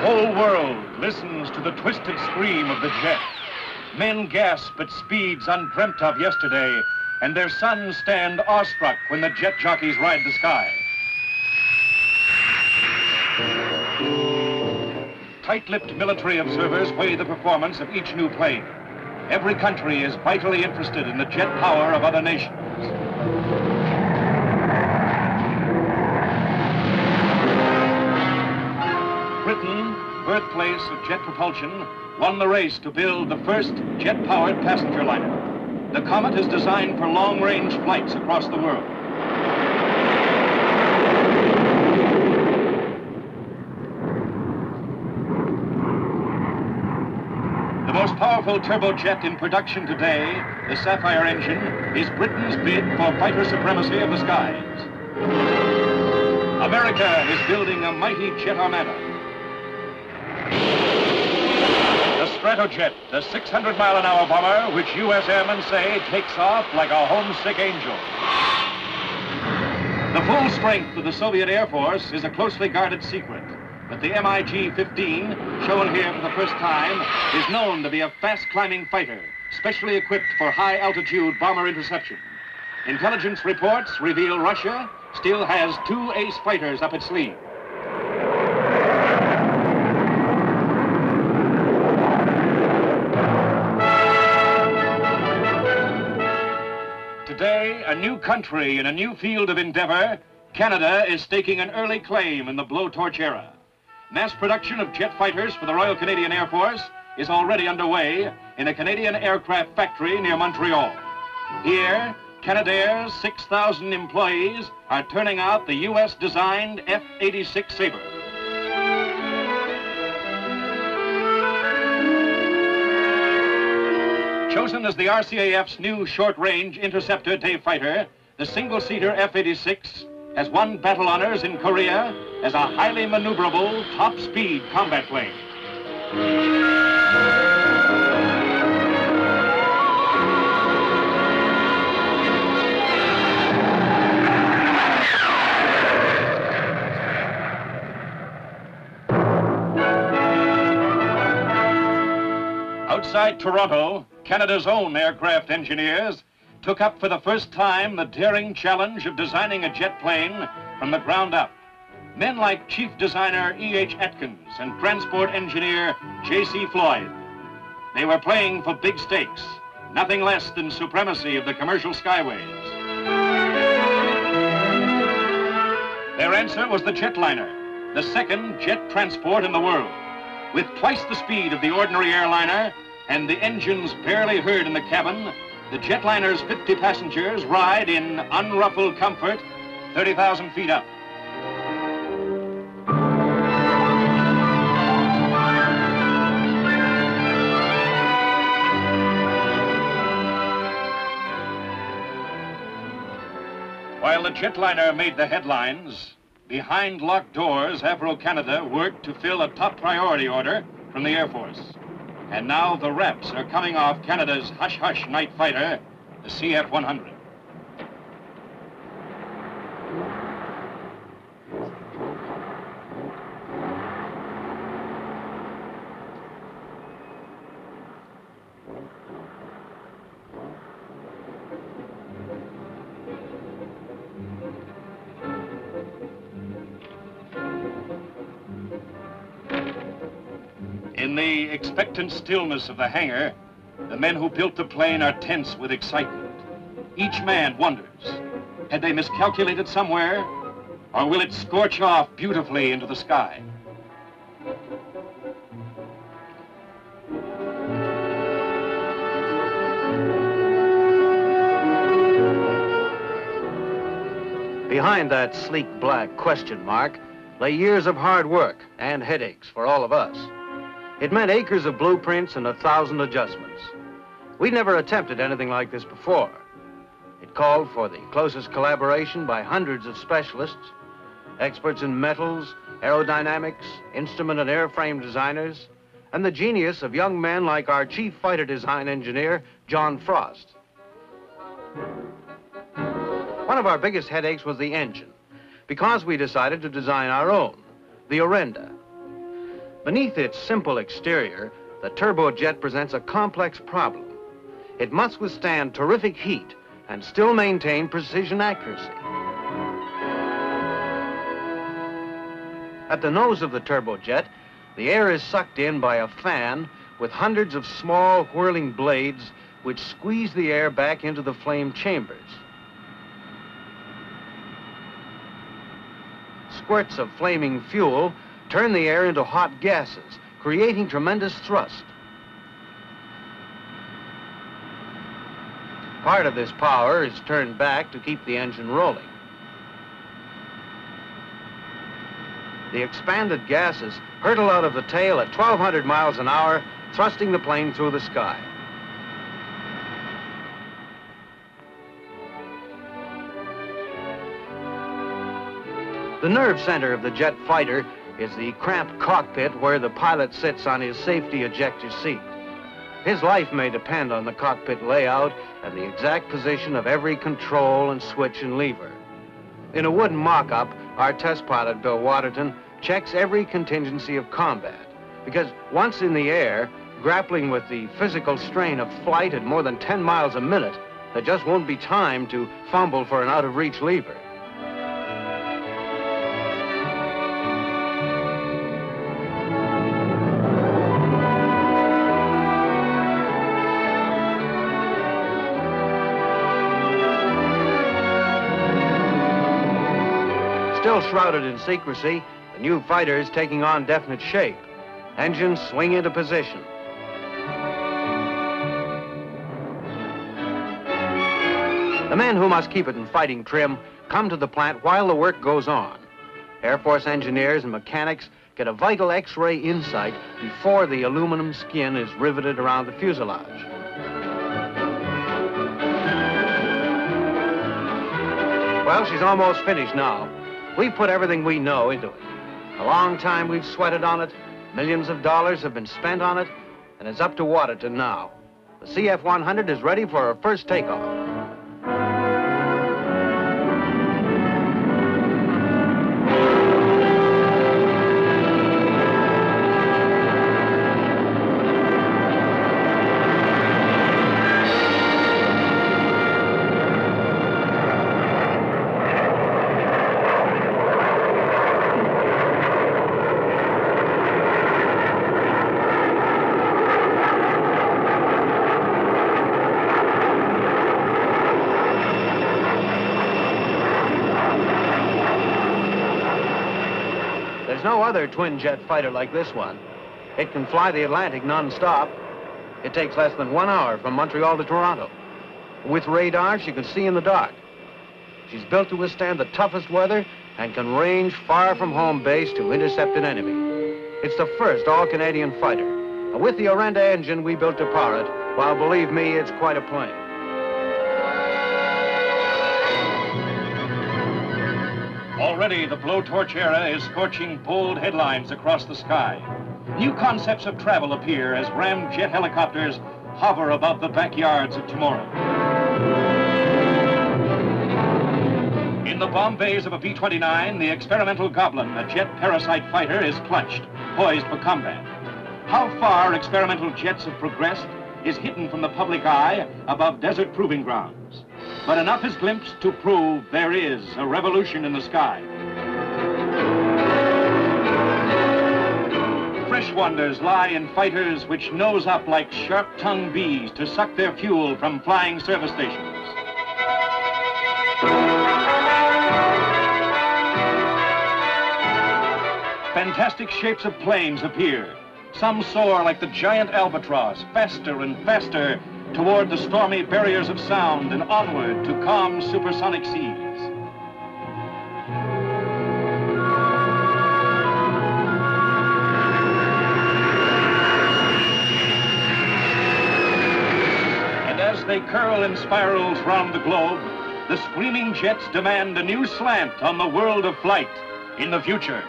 whole world listens to the twisted scream of the jet. Men gasp at speeds undreamt of yesterday, and their sons stand awestruck when the jet jockeys ride the sky. Tight-lipped military observers weigh the performance of each new plane. Every country is vitally interested in the jet power of other nations. Britain, birthplace of jet propulsion, won the race to build the first jet-powered passenger liner. The Comet is designed for long-range flights across the world. The most powerful turbojet in production today, the Sapphire engine, is Britain's bid for fighter supremacy of the skies. America is building a mighty jet armada. The Stratojet, the 600-mile-an-hour bomber, which U.S. airmen say takes off like a homesick angel. The full strength of the Soviet Air Force is a closely guarded secret, but the MiG-15, shown here for the first time, is known to be a fast-climbing fighter, specially equipped for high-altitude bomber interception. Intelligence reports reveal Russia still has 2 ace fighters up its sleeve. Today, a new country in a new field of endeavor, Canada is staking an early claim in the blowtorch era. Mass production of jet fighters for the Royal Canadian Air Force is already underway in a Canadian aircraft factory near Montreal. Here, Canadaire's 6,000 employees are turning out the U.S.-designed F-86 Sabre. Chosen as the RCAF's new short-range interceptor day fighter, the single-seater F-86 has won battle honors in Korea as a highly maneuverable, top-speed combat plane. Outside Toronto, Canada's own aircraft engineers took up for the first time the daring challenge of designing a jet plane from the ground up. Men like Chief Designer E.H. Atkins and Transport Engineer J.C. Floyd. They were playing for big stakes, nothing less than supremacy of the commercial skyways. Their answer was the jetliner, the second jet transport in the world. With twice the speed of the ordinary airliner and the engines barely heard in the cabin, the jetliner's 50 passengers ride in unruffled comfort 30,000 feet up. While the jetliner made the headlines, behind locked doors, Avro-Canada worked to fill a top priority order from the Air Force. And now the wraps are coming off Canada's hush-hush night fighter, the CF-100. In the expectant stillness of the hangar, the men who built the plane are tense with excitement. Each man wonders, had they miscalculated somewhere, or will it scorch off beautifully into the sky? Behind that sleek black question mark lay years of hard work and headaches for all of us. It meant acres of blueprints and 1,000 adjustments. We'd never attempted anything like this before. It called for the closest collaboration by hundreds of specialists, experts in metals, aerodynamics, instrument and airframe designers, and the genius of young men like our chief fighter design engineer, John Frost. One of our biggest headaches was the engine, because we decided to design our own, the Orenda. Beneath its simple exterior, the turbojet presents a complex problem. It must withstand terrific heat and still maintain precision accuracy. At the nose of the turbojet, the air is sucked in by a fan with hundreds of small whirling blades which squeeze the air back into the flame chambers. Squirts of flaming fuel turn the air into hot gases, creating tremendous thrust. Part of this power is turned back to keep the engine rolling. The expanded gases hurtle out of the tail at 1,200 miles an hour, thrusting the plane through the sky. The nerve center of the jet fighter is the cramped cockpit where the pilot sits on his safety ejector seat. His life may depend on the cockpit layout and the exact position of every control and switch and lever. In a wooden mock-up, our test pilot, Bill Waterton, checks every contingency of combat, because once in the air, grappling with the physical strain of flight at more than 10 miles a minute, there just won't be time to fumble for an out-of-reach lever. Still shrouded in secrecy, the new fighter is taking on definite shape. Engines swing into position. The men who must keep it in fighting trim come to the plant while the work goes on. Air Force engineers and mechanics get a vital X-ray insight before the aluminum skin is riveted around the fuselage. Well, she's almost finished now. We've put everything we know into it. A long time we've sweated on it, millions of dollars have been spent on it, and it's up to Waterton now. The CF-100 is ready for her first takeoff. There's no other twin-jet fighter like this one. It can fly the Atlantic non-stop. It takes less than 1 hour from Montreal to Toronto. With radar, she can see in the dark. She's built to withstand the toughest weather and can range far from home base to intercept an enemy. It's the first all-Canadian fighter. And with the Orenda engine we built to power it, well, believe me, it's quite a plane. Already, the blowtorch era is scorching bold headlines across the sky. New concepts of travel appear as ramjet helicopters hover above the backyards of tomorrow. In the bomb bays of a B-29, the experimental Goblin, a jet parasite fighter, is clutched, poised for combat. How far experimental jets have progressed is hidden from the public eye above desert proving grounds. But enough is glimpsed to prove there is a revolution in the sky. Fresh wonders lie in fighters which nose up like sharp-tongued bees to suck their fuel from flying service stations. Fantastic shapes of planes appear. Some soar like the giant albatross, faster and faster, toward the stormy barriers of sound and onward to calm supersonic seas. And as they curl in spirals round the globe, the screaming jets demand a new slant on the world of flight in the future.